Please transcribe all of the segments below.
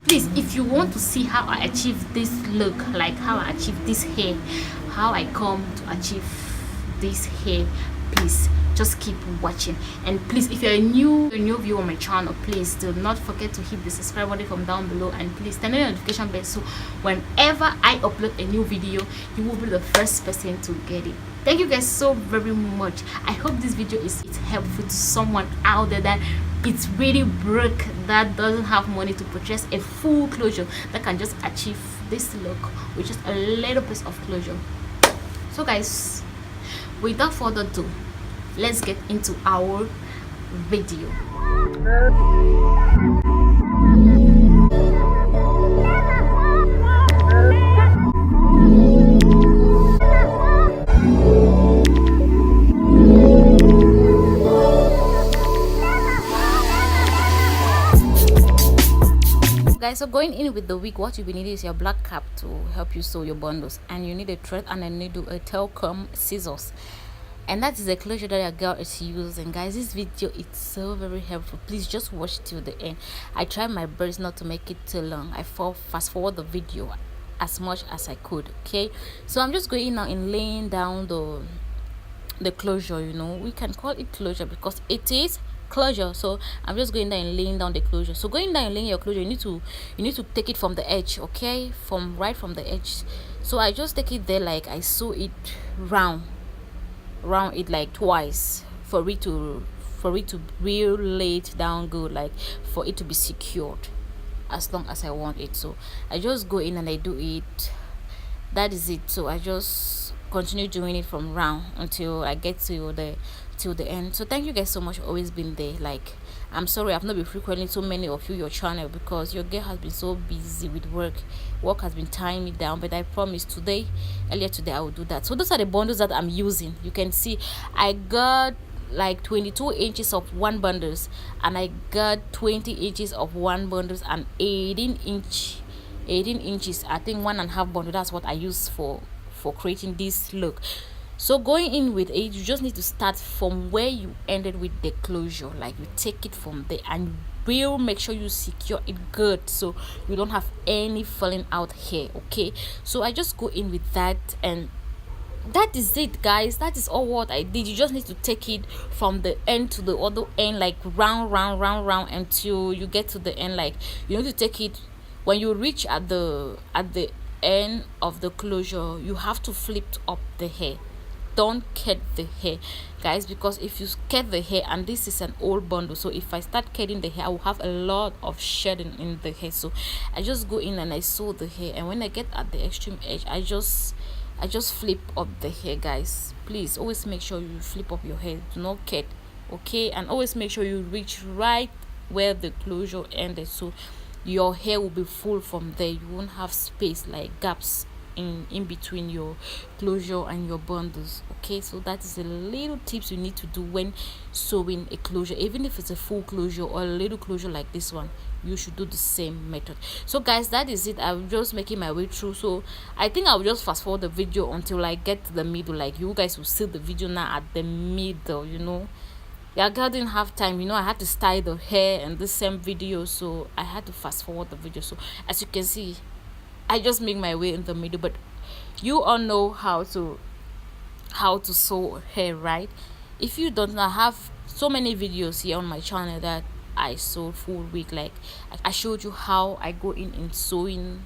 Please, if you want to see how I achieve this look, like how I achieve this hair, how I come to achieve this hair, please just keep watching. And please, if you're a new viewer on my channel, please do not forget to hit the subscribe button from down below, and please turn on the notification bell so whenever I upload a new video, you will be the first person to get it. Thank you guys so very much. I hope this video is helpful to someone out there that it's really broke, that doesn't have money to purchase a full closure, that can just achieve this look with just a little piece of closure. So guys, without further ado, let's get into our video. Guys, so going in with the wig, what you will need is your black cap to help you sew your bundles, and you need a thread and a needle, a tail comb, scissors, and that is the closure that your girl is using. Guys, this video is so very helpful. Please just watch till the end. I tried my best not to make it too long. I fast forward the video as much as I could. Okay, so I'm just going now in laying down the closure. You know, we can call it closure because it is closure. So I'm just going down and laying down the closure. So going down and laying your closure, you need to take it from the edge, okay, from the edge. So I just take it there, like I sew it round it like twice for it to really lay it down good, like for it to be secured as long as I want it. So I just go in and I do it. That is it. So I just continue doing it from round until I get to the end. So thank you guys so much for always being there. Like, I'm sorry I've not been frequently so many of you your channel because your girl has been so busy with work has been tying me down, but I promise earlier today I will do that. So those are the bundles that I'm using. You can see I got like 22 inches of one bundles, and I got 20 inches of one bundles, and 18 inches, I think 1.5 bundle. That's what I use for creating this look. So going in with it, you just need to start from where you ended with the closure. Like, you take it from there and will make sure you secure it good so you don't have any falling out here. Okay, so I just go in with that, and that is it, guys. That is all what I did. You just need to take it from the end to the other end, like round until you get to the end. Like, you need to take it when you reach at the end of the closure. You have to flip up the hair. Don't cut the hair, guys, because if you cut the hair, and this is an old bundle, so if I start cutting the hair, I will have a lot of shedding in the hair. So I just go in and I sew the hair, and when I get at the extreme edge, I just flip up the hair. Guys, please always make sure you flip up your hair. Do not cut, okay? And always make sure you reach right where the closure ended, so your hair will be full from there. You won't have space, like gaps in between your closure and your bundles. Okay, so that is a little tips you need to do when sewing a closure. Even if it's a full closure or a little closure like this one, you should do the same method. So guys, that is it. I'm just making my way through, so I think I'll just fast forward the video until I get to the middle. Like, you guys will see the video now at the middle. You know, yeah, girl didn't have time. You know, I had to style the hair in the same video, so I had to fast forward the video. So as you can see, I just make my way in the middle. But you all know how to sew hair, right? If you don't know, I have so many videos here on my channel that I sew full wig. Like, I showed you how I go in sewing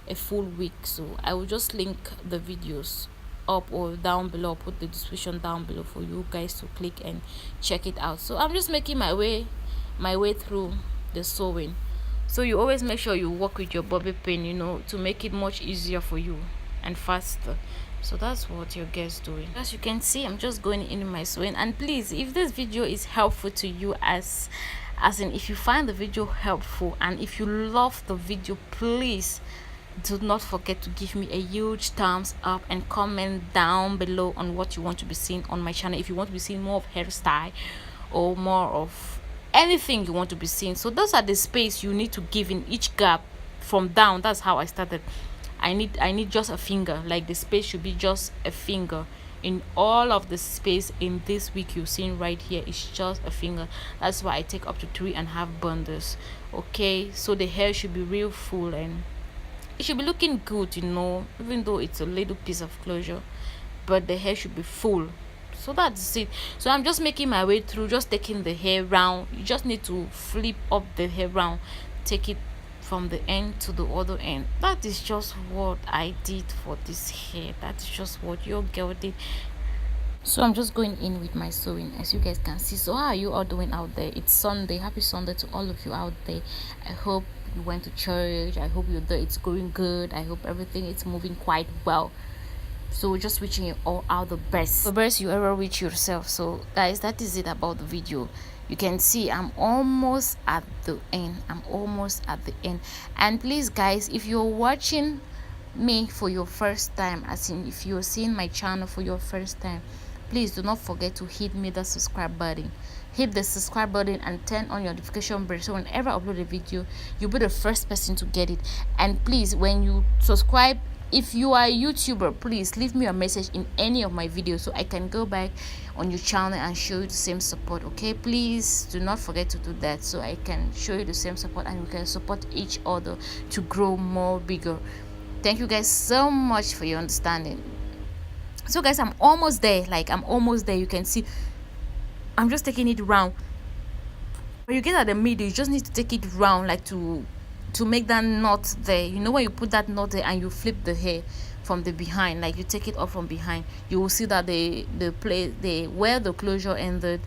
a full wig. So I will just link the videos up or down below, put the description down below for you guys to click and check it out. So I'm just making my way through the sewing. So you always make sure you work with your bobby pin, you know, to make it much easier for you and faster. So that's what your girl's doing. As you can see, I'm just going in my sewing. And please, if this video is helpful to you, as in if you find the video helpful and if you love the video, please do not forget to give me a huge thumbs up and comment down below on what you want to be seeing on my channel. If you want to be seeing more of hairstyle or more of anything you want to be seeing. So those are the space you need to give in each gap from down. That's how I started. I need just a finger. Like, the space should be just a finger in all of the space in this wig you're seeing right here is just a finger. That's why I take up to 3.5 bundles. Okay, so the hair should be real full and it should be looking good, you know, even though it's a little piece of closure, but the hair should be full. So that's it. So I'm just making my way through, just taking the hair round. You just need to flip up the hair round, take it from the end to the other end. That is just what I did for this hair. That's just what your girl did. So I'm just going in with my sewing, as you guys can see. So how are you all doing out there? It's Sunday. Happy Sunday to all of you out there. I hope you went to church. I hope you're there, it's going good. I hope everything is moving quite well. So we're just wishing you all out the best you ever wish yourself. So guys, that is it about the video. You can see I'm almost at the end. And please guys, if you're watching me for your first time, as in if you're seeing my channel for your first time, please do not forget to hit me the subscribe button. Hit the subscribe button and turn on your notification bell, so whenever I upload a video, you'll be the first person to get it. And please, when you subscribe, if you are a YouTuber, please leave me a message in any of my videos so I can go back on your channel and show you the same support. Okay, please do not forget to do that so I can show you the same support and we can support each other to grow more bigger. Thank you guys so much for your understanding. So guys, I'm almost there. You can see I'm just taking it round. When you get at the middle, you just need to take it round, like to make that knot there. You know, when you put that knot there and you flip the hair from the behind, like you take it off from behind, you will see that where the closure ended,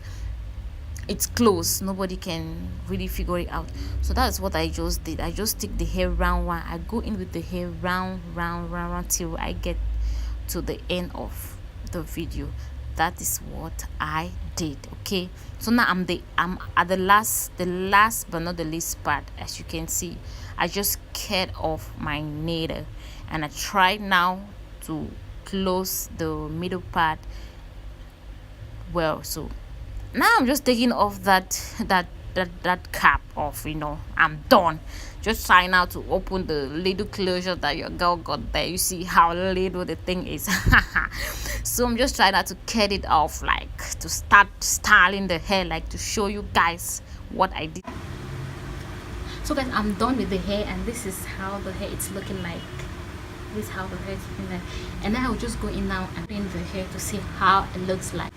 it's close. Nobody can really figure it out. So that's what I just did. I just take the hair round one. I go in with the hair round till I get to the end of the video. That is what I did. Okay, so now I'm at the last but not the least part. As you can see, I just cut off my needle and I try now to close the middle part well. So now I'm just taking off that cap off, you know. I'm done. Just trying now to open the little closure that your girl got there. You see how little the thing is. So I'm just trying now to cut it off, like to start styling the hair, like to show you guys what I did. So guys, I'm done with the hair and this is how the hair is looking like. This is how the hair is looking like. And then I'll just go in now and clean the hair to see how it looks like.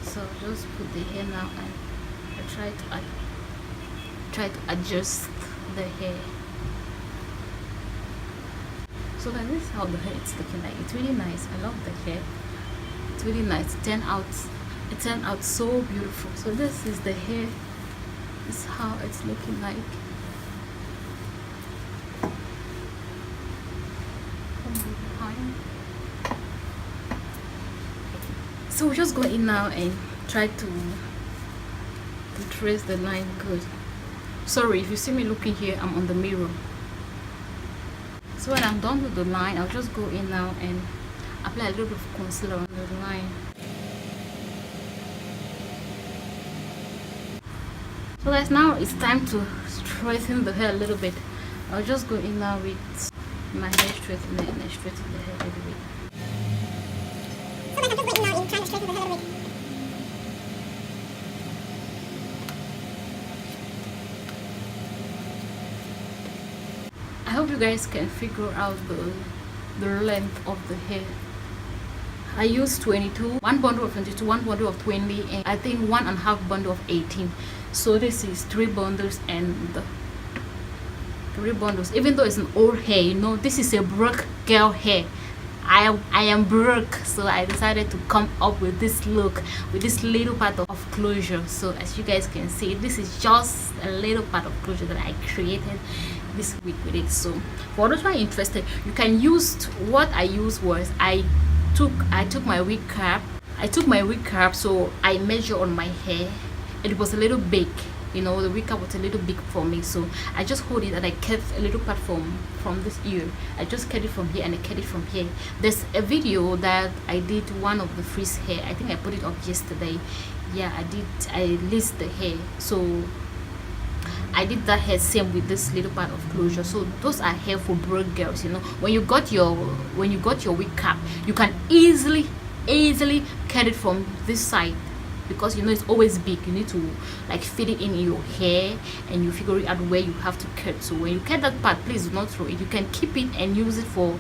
So just put the hair now and I try to adjust the hair. So that is how the hair is looking like. It's really nice. I love the hair. It's really nice. It turned out so beautiful. So this is the hair. This is how it's looking like. From behind. So we'll just go in now and try to trace the line good. Sorry if you see me looking here, I'm on the mirror. So when I'm done with the line, I'll just go in now and apply a little bit of concealer on the line. So guys, now it's time to straighten the hair a little bit. I'll just go in now with my hair straightener and I straighten the hair a little bit. I hope you guys can figure out the length of the hair. I used 22, one bundle of 22, one bundle of 20, and I think 1.5 bundle of 18. So this is 3 bundles and 3 bundles. Even though it's an old hair, you know, this is a broke girl hair. I am broke, so I decided to come up with this look with this little part of closure. So as you guys can see, this is just a little part of closure that I created this week with it. So for those who are interested, you can use what I used was I took my wig cap. So I measured on my hair. It was a little big, you know, the wig cap was a little big for me, so I just hold it and I cut a little part from this ear. I just cut it from here and I cut it from here. There's a video that I did one of the frizz hair. I think I put it up yesterday. Yeah, I list the hair. So I did that hair same with this little part of closure. So those are hair for broke girls, you know. When you got your wig cap, you can easily cut it from this side, because you know it's always big. You need to like fit it in your hair, and you figure it out where you have to cut. So when you cut that part, please do not throw it. You can keep it and use it for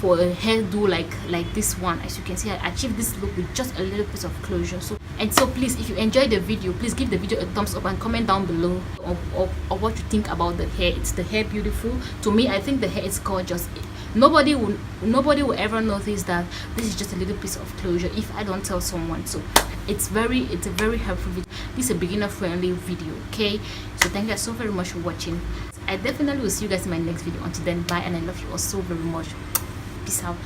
a hairdo like this one. As you can see, I achieved this look with just a little piece of closure. So please, if you enjoyed the video, please give the video a thumbs up and comment down below of what you think about the hair. Is the hair beautiful? To me, I think the hair is gorgeous. Nobody will ever notice that this is just a little piece of closure if I don't tell someone. So it's a very helpful video. This is a beginner friendly video. Okay, so thank you guys so very much for watching. I definitely will see you guys in my next video. Until then, bye, and I love you all so very much. Peace out.